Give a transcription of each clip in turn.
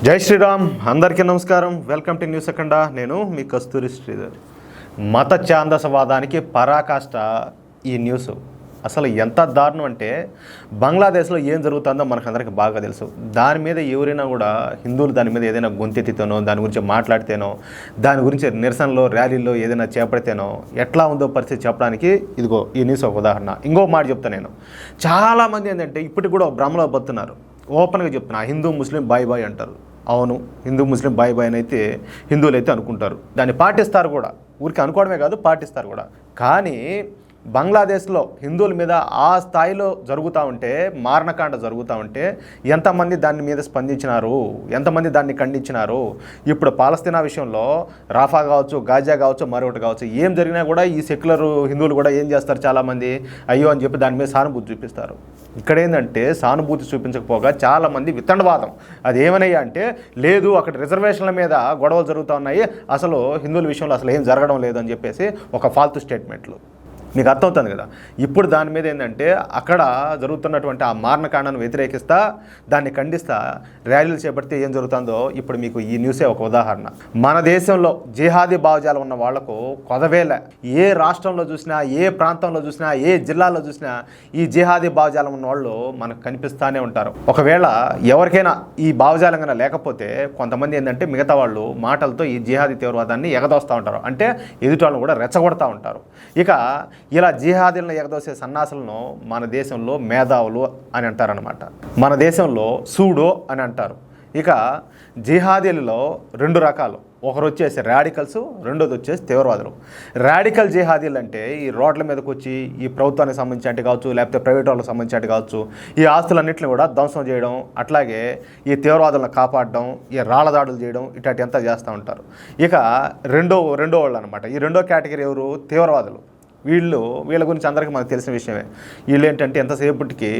జై శ్రీరామ్, అందరికీ నమస్కారం. వెల్కమ్ టు న్యూస్ అఖండ. నేను మీ కస్తూరి శ్రీధర్. మత ఛాందసవాదానికి పరాకాష్ట ఈ న్యూస్. అసలు ఎంత దారుణం అంటే, బంగ్లాదేశ్లో ఏం జరుగుతుందో మనకందరికీ బాగా తెలుసు. దాని మీద ఎవరైనా కూడా హిందువులు దాని మీద ఏదైనా గొంతెత్తితేనో, దాని గురించి మాట్లాడితేనో, దాని గురించి నిరసనలో ర్యాలీలో ఏదైనా చేపడితేనో ఎట్లా ఉందో పరిస్థితి చెప్పడానికి ఇదిగో ఈ న్యూస్ ఒక ఉదాహరణ. ఇంకో మాట చెప్తాను నేను. చాలామంది ఏంటంటే ఇప్పటికి కూడా భ్రమలో బతున్నారు. ఓపెన్గా చెప్తున్నా, హిందూ ముస్లిం బాయ్ బాయ్ అంటారు. అవును, హిందూ ముస్లిం బాయ్ బాయ్ అని అయితే హిందువులు అయితే అనుకుంటారు, దాన్ని పాటిస్తారు కూడా. ఊరికి అనుకోవడమే కాదు, పాటిస్తారు కూడా. కానీ బంగ్లాదేశ్లో హిందువుల మీద ఆ స్థాయిలో జరుగుతూ ఉంటే, మారణకాండ జరుగుతూ ఉంటే ఎంతమంది దాని మీద స్పందించినారు, ఎంతమంది దాన్ని ఖండించినారు. ఇప్పుడు పాలస్తీనా విషయంలో రాఫా కావచ్చు, గాజా కావచ్చు, మరొకటి కావచ్చు, ఏం జరిగినా కూడా ఈ సెక్యులర్ హిందువులు కూడా ఏం చేస్తారు, చాలామంది అయ్యో అని చెప్పి దాని మీద సానుభూతి చూపిస్తారు. ఇక్కడ ఏంటంటే సానుభూతి చూపించకపోగా చాలామంది వితండవాదం. అది ఏమనయ్యా అంటే, లేదు అక్కడ రిజర్వేషన్ల మీద గొడవలు జరుగుతూ ఉన్నాయి, అసలు హిందువుల విషయంలో అసలు ఏం జరగడం లేదు అని చెప్పేసి ఒక ఫాల్తు స్టేట్మెంట్లు. మీకు అర్థమవుతుంది కదా. ఇప్పుడు దాని మీద ఏంటంటే అక్కడ జరుగుతున్నటువంటి ఆ మారణకాండను వ్యతిరేకిస్తా, దాన్ని ఖండిస్తా ర్యాలీలు చేపడితే ఏం జరుగుతుందో ఇప్పుడు మీకు ఈ న్యూసే ఒక ఉదాహరణ. మన దేశంలో జిహాదీ భావజాలం ఉన్న వాళ్లకు కొదవేల, ఏ రాష్ట్రంలో చూసినా, ఏ ప్రాంతంలో చూసినా, ఏ జిల్లాలో చూసినా ఈ జిహాదీ భావజాలం ఉన్న వాళ్ళు మనకు కనిపిస్తూనే ఉంటారు. ఒకవేళ ఎవరికైనా ఈ భావజాలం కన్నా లేకపోతే కొంతమంది ఏంటంటే మిగతా వాళ్ళు మాటలతో ఈ జిహాదీ తీవ్రవాదాన్ని ఎగదోస్తూ ఉంటారు, అంటే ఎదుటి వాళ్ళని కూడా రెచ్చగొడతా ఉంటారు. ఇక ఇలా జిహాదీలను ఎగదోసే సన్నాసులను మన దేశంలో మేధావులు అని అంటారనమాట. మన దేశంలో సూడో అని అంటారు. ఇక జిహాదీలలో రెండు రకాలు, ఒకరు వచ్చేసి రాడికల్స్, రెండోది వచ్చేసి తీవ్రవాదులు. రాడికల్ జిహాదీలు అంటే ఈ రోడ్ల మీదకి వచ్చి ఈ ప్రభుత్వానికి సంబంధించినట్టు కావచ్చు, లేకపోతే ప్రైవేట్ వాళ్ళకి సంబంధించినట్టు కావచ్చు, ఈ ఆస్తులన్నింటినీ కూడా ధ్వంసం చేయడం, అట్లాగే ఈ తీవ్రవాదులను కాపాడడం, ఈ రాళ్ల దాడులు చేయడం, ఇట్లాంటి అంతా చేస్తూ ఉంటారు. ఇక రెండో వాళ్ళు అనమాట. ఈ రెండో కేటగిరీ ఎవరు? తీవ్రవాదులు. వీళ్ళ గురించి అందరికీ మనకు తెలిసిన విషయమే. వీళ్ళు ఏంటంటే ఎంతసేపటికి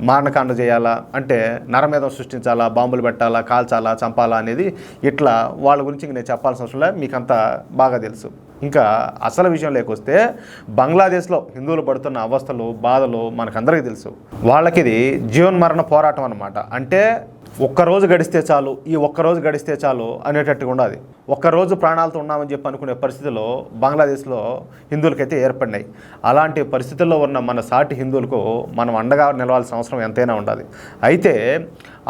మారణకాండ చేయాలా, అంటే నరమేధం సృష్టించాలా, బాంబులు పెట్టాలా, కాల్చాలా, చంపాలా అనేది ఇట్లా వాళ్ళ గురించి నేను చెప్పాల్సిన అవసరం లేదు, మీకంతా బాగా తెలుసు. ఇంకా అసలు విషయంలోకి వస్తే, బంగ్లాదేశ్లో హిందువులు పడుతున్న అవస్థలు, బాధలు మనకందరికీ తెలుసు. వాళ్ళకి ఇది జీవన్మరణ పోరాటం అనమాట. అంటే ఒక్కరోజు గడిస్తే చాలు, ఈ ఒక్కరోజు గడిస్తే చాలు అనేటట్టుగా ఉండదు. ఒక్కరోజు ప్రాణాలతో ఉన్నామని చెప్పి అనుకునే పరిస్థితుల్లో బంగ్లాదేశ్లో హిందువులకైతే ఏర్పడినాయి. అలాంటి పరిస్థితుల్లో ఉన్న మన సాటి హిందువులకు మనం అండగా నిలవాల్సిన అవసరం ఎంతైనా ఉండాలి. అయితే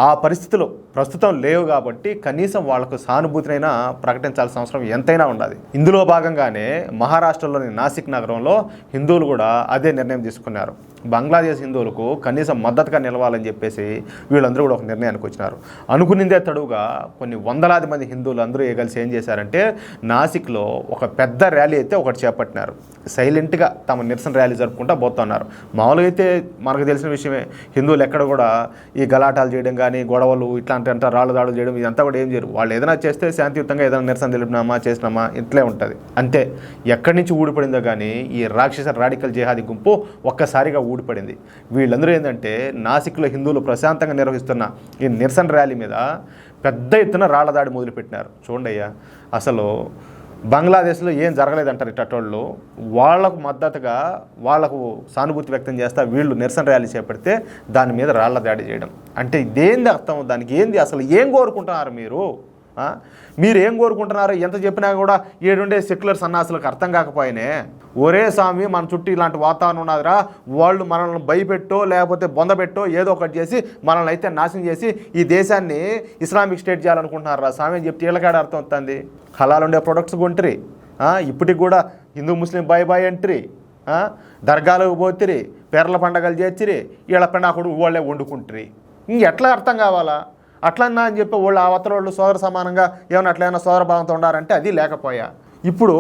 ఆ పరిస్థితులు ప్రస్తుతం లేవు కాబట్టి కనీసం వాళ్లకు సానుభూతినైనా ప్రకటించాల్సిన అవసరం ఎంతైనా ఉండాలి. ఇందులో భాగంగానే మహారాష్ట్రలోని నాసిక్ నగరంలో హిందువులు కూడా అదే నిర్ణయం తీసుకున్నారు. బంగ్లాదేశ్ హిందువులకు కనీసం మద్దతుగా నిలవాలని చెప్పేసి వీళ్ళందరూ కూడా ఒక నిర్ణయానికి వచ్చినారు. అనుకునిందే తడువుగా కొన్ని వందలాది మంది హిందువులు అందరూ కలిసి ఏం చేశారంటే, నాసిక్లో ఒక పెద్ద ర్యాలీ అయితే ఒకటి చేపట్టినారు. సైలెంట్గా తమ నిరసన ర్యాలీ జరుపుకుంటూ పోతున్నారు. మామూలుగా అయితే మనకు తెలిసిన విషయమే, హిందువులు ఎక్కడ కూడా ఈ గలాటాలు చేయడం కానీ, గొడవలు ఇట్లాంటి అంతా రాళ్ళు దాడులు చేయడం ఇదంతా కూడా ఏం చేయరు. వాళ్ళు ఏదైనా చేస్తే శాంతియుతంగా ఏదైనా నిరసన తెలిపినామా, చేసినామా, ఇట్లే ఉంటుంది అంతే. ఎక్కడి నుంచి ఊడిపడిందో కానీ ఈ రాక్షస రాడికల్ జిహాదీ గుంపు ఒక్కసారిగా ఊడిపడింది. వీళ్ళందరూ ఏంటంటే నాసిక్లో హిందువులు ప్రశాంతంగా నిర్వహిస్తున్న ఈ నిరసన ర్యాలీ మీద పెద్ద ఎత్తున రాళ్ల దాడి మొదలుపెట్టినారు. చూడండి అయ్యా, అసలు బంగ్లాదేశ్లో ఏం జరగలేదంటారు ఇట్టోళ్ళు. వాళ్లకు మద్దతుగా, వాళ్లకు సానుభూతి వ్యక్తం చేస్తా వీళ్ళు నిరసన ర్యాలీ చేపడితే దాని మీద రాళ్ల దాడి చేయడం అంటే ఇదేంది అర్థం? దానికి ఏంది అసలు? ఏం కోరుకుంటున్నారు మీరు ఏం కోరుకుంటున్నారు? ఎంత చెప్పినా కూడా ఏడుండే సెక్యులర్ సన్నాసులకు అర్థం కాకపోయినే, ఒరే స్వామి మన చుట్టూ ఇలాంటి వాతావరణం ఉన్నదిరా, వాళ్ళు మనల్ని భయపెట్టో లేకపోతే బొందబెట్టో ఏదో ఒకటి చేసి మనల్ని అయితే నాశనం చేసి ఈ దేశాన్ని ఇస్లామిక్ స్టేట్ చేయాలనుకుంటున్నారా స్వామి అని చెప్తే వీళ్ళకాడ అర్థం అవుతుంది. హలాల్ ఉండే ప్రొడక్ట్స్ కొంటారు, ఇప్పటికి కూడా హిందూ ముస్లిం బాయ్ బాయ్ అంటారు, దర్గాలకు పోతిరి, పేర్ల పండగలు చేర్చిరి, వీళ్ళ పెండాకుడు వాళ్ళే వండుకుంటారు. ఇంకెట్లా అర్థం కావాలా? అట్లన్నా అని చెప్పి వాళ్ళు ఆ అవతల వాళ్ళు సోదర సమానంగా ఏమైనా అట్లయినా సోదర భావంతో ఉండారంటే అది లేకపోయా. ఇప్పుడు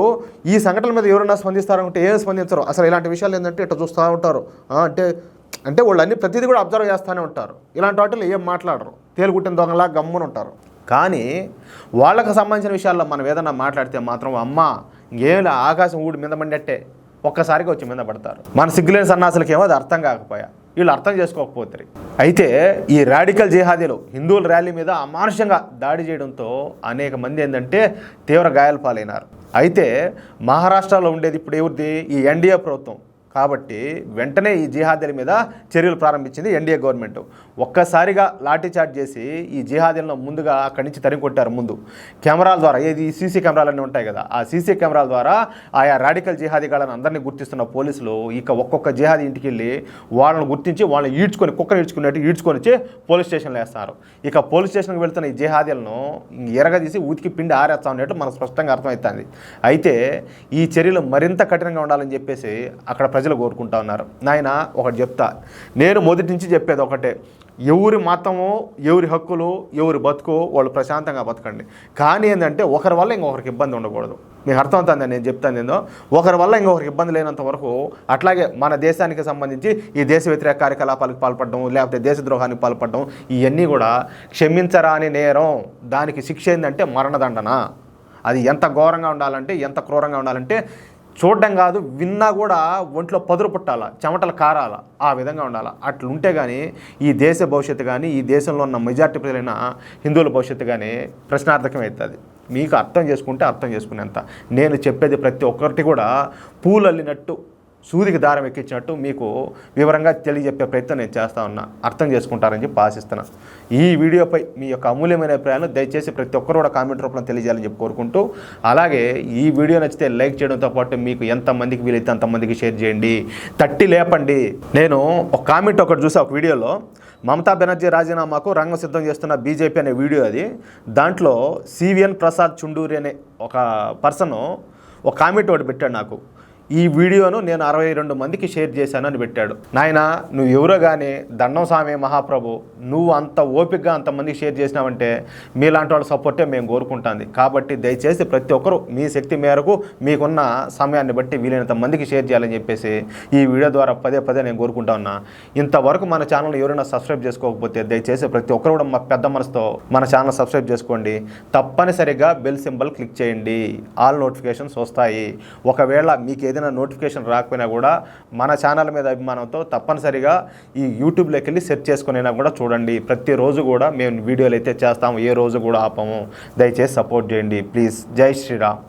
ఈ సంఘటనల మీద ఎవరైనా స్పందిస్తారంటే ఏం స్పందించరు. అసలు ఇలాంటి విషయాలు ఏంటంటే ఇట్లా చూస్తూ ఉంటారు. అంటే వాళ్ళు అన్ని ప్రతిదీ కూడా అబ్జర్వ్ చేస్తూనే ఉంటారు. ఇలాంటి వాటిలో ఏం మాట్లాడరు, తేలుగుట్టిన దొంగలా గమ్మున ఉంటారు. కానీ వాళ్ళకు సంబంధించిన విషయాల్లో మనం ఏదన్నా మాట్లాడితే మాత్రం అమ్మ ఇంకేం ఆకాశం ఊడి మీద పడినట్టే ఒక్కసారిగా వచ్చి మీద పడతారు. మన సిగ్గులేని సన్నాసులకేమో అది అర్థం కాకపోయా, వీళ్ళు అర్థం చేసుకోకపోతారు. అయితే ఈ రాడికల్ జిహాదీలు హిందువుల ర్యాలీ మీద అమానుషంగా దాడి చేయడంతో అనేక మంది ఏంటంటే తీవ్ర గాయాల పాలైనారు. అయితే మహారాష్ట్రలో ఉండేది ఇప్పుడు ఎవరిది? ఈ ఎన్డీఏ ప్రభుత్వం. కాబట్టి వెంటనే ఈ జిహాదీల మీద చర్యలు ప్రారంభించింది ఎన్డీఏ గవర్నమెంట్. ఒక్కసారిగా లాఠీ చార్జ్ చేసి ఈ జిహాదీలను ముందుగా అక్కడి నుంచి తరిమి కొట్టారు. ముందు కెమెరాల ద్వారా, ఏది సీసీ కెమెరాలన్నీ ఉంటాయి కదా, ఆ సీసీ కెమెరాల ద్వారా ఆయా రాడికల్ జిహాదీగాళ్ళని అందరినీ గుర్తిస్తున్న పోలీసులు ఇక ఒక్కొక్క జిహాదీ ఇంటికి వెళ్ళి వాళ్ళని గుర్తించి వాళ్ళని కుక్కను ఈడ్చుకున్నట్టు ఈడ్చుకొని వచ్చి పోలీస్ స్టేషన్లో వేస్తారు. ఇక పోలీస్ స్టేషన్కి వెళ్తున్న ఈ జిహాదీలను ఎరగదీసి ఉతికి పిండి ఆరేస్తా ఉన్నట్టు మనకు స్పష్టంగా అర్థమవుతుంది. అయితే ఈ చర్యలు మరింత కఠినంగా ఉండాలని చెప్పేసి అక్కడ ప్రజలు కోరుకుంటా ఉన్నారు. నాయన ఒకటి చెప్తా, నేను మొదటి నుంచి చెప్పేది ఒకటే, ఎవరి మతము, ఎవరి హక్కులు, ఎవరి బతుకు వాళ్ళు ప్రశాంతంగా బతకండి. కానీ ఏంటంటే ఒకరి వల్ల ఇంకొకరికి ఇబ్బంది ఉండకూడదు. మీకు అర్థమవుతుందని నేను చెప్తాను. ఏందో ఒకరి వల్ల ఇంకొకరికి ఇబ్బంది లేనంత వరకు, అట్లాగే మన దేశానికి సంబంధించి ఈ దేశ వ్యతిరేక కార్యకలాపాలకు పాల్పడడం, లేకపోతే దేశద్రోహానికి పాల్పడడం, ఇవన్నీ కూడా క్షమించరాని నేరం. దానికి శిక్ష ఏంటంటే మరణదండన. అది ఎంత ఘోరంగా ఉండాలంటే, ఎంత క్రూరంగా ఉండాలంటే చూడడం కాదు, విన్నా కూడా ఒంట్లో పదురు పుట్టాల, చెమటలు కారాల, ఆ విధంగా ఉండాలి. అట్లుంటే కానీ ఈ దేశ భవిష్యత్తు కానీ, ఈ దేశంలో ఉన్న మెజార్టీ ప్రజలైన హిందువుల భవిష్యత్తు కానీ ప్రశ్నార్థకం అవుతుంది. మీకు అర్థం చేసుకుంటే అర్థం చేసుకునేంత. నేను చెప్పేది ప్రతి ఒక్కరికి కూడా పూలల్లినట్టు, సూదికి దారం ఎక్కించినట్టు మీకు వివరంగా తెలియజెప్పే ప్రయత్నం నేను చేస్తా ఉన్నా. అర్థం చేసుకుంటారని చెప్పి ఆశిస్తున్నా. ఈ వీడియోపై మీ యొక్క అమూల్యమైన అభిప్రాయాలను దయచేసి ప్రతి ఒక్కరు కూడా కామెంట్ రూపంలో తెలియజేయాలని చెప్పి కోరుకుంటూ, అలాగే ఈ వీడియో నచ్చితే లైక్ చేయడంతో పాటు మీకు ఎంతమందికి వీలైతే అంతమందికి షేర్ చేయండి, తట్టి లేపండి. నేను ఒక కామెంట్ ఒకటి చూసా ఒక వీడియోలో, మమతా బెనర్జీ రాజీనామాకు రంగం సిద్ధం చేస్తున్న బీజేపీ అనే వీడియో అది. దాంట్లో సివిఎన్ ప్రసాద్ చుండూరి అనే ఒక పర్సన్ ఒక కామెంట్ ఒకటి పెట్టాడు నాకు. ఈ వీడియోను నేను 62 మందికి షేర్ చేశాను అని పెట్టాడు. నాయన నువ్వు ఎవరో కానీ దండం స్వామి మహాప్రభు, నువ్వు అంత ఓపికగా అంతమందికి షేర్ చేసినావంటే మీలాంటి వాళ్ళ సపోర్టే మేము కోరుకుంటుంది. కాబట్టి దయచేసి ప్రతి ఒక్కరూ మీ శక్తి మేరకు మీకున్న సమయాన్ని బట్టి వీలైనంత మందికి షేర్ చేయాలని చెప్పేసి ఈ వీడియో ద్వారా పదే పదే నేను కోరుకుంటా ఉన్నా. ఇంతవరకు మన ఛానల్ ఎవరైనా సబ్స్క్రైబ్ చేసుకోకపోతే దయచేసి ప్రతి ఒక్కరు కూడా మా పెద్ద మనసుతో మన ఛానల్ సబ్స్క్రైబ్ చేసుకోండి. తప్పనిసరిగా బెల్ సింబల్ క్లిక్ చేయండి, ఆల్ నోటిఫికేషన్స్ వస్తాయి. ఒకవేళ మీకు ఏదైనా నోటిఫికేషన్ రాకపోయినా కూడా మన ఛానల్ మీద అభిమానంతో తప్పనిసరిగా ఈ యూట్యూబ్లోకి వెళ్ళి సెర్చ్ చేసుకునేనా కూడా చూడండి. ప్రతిరోజు కూడా మేము వీడియోలు అయితే చేస్తాము, ఏ రోజు కూడా ఆపము. దయచేసి సపోర్ట్ చేయండి ప్లీజ్. జై శ్రీరామ్.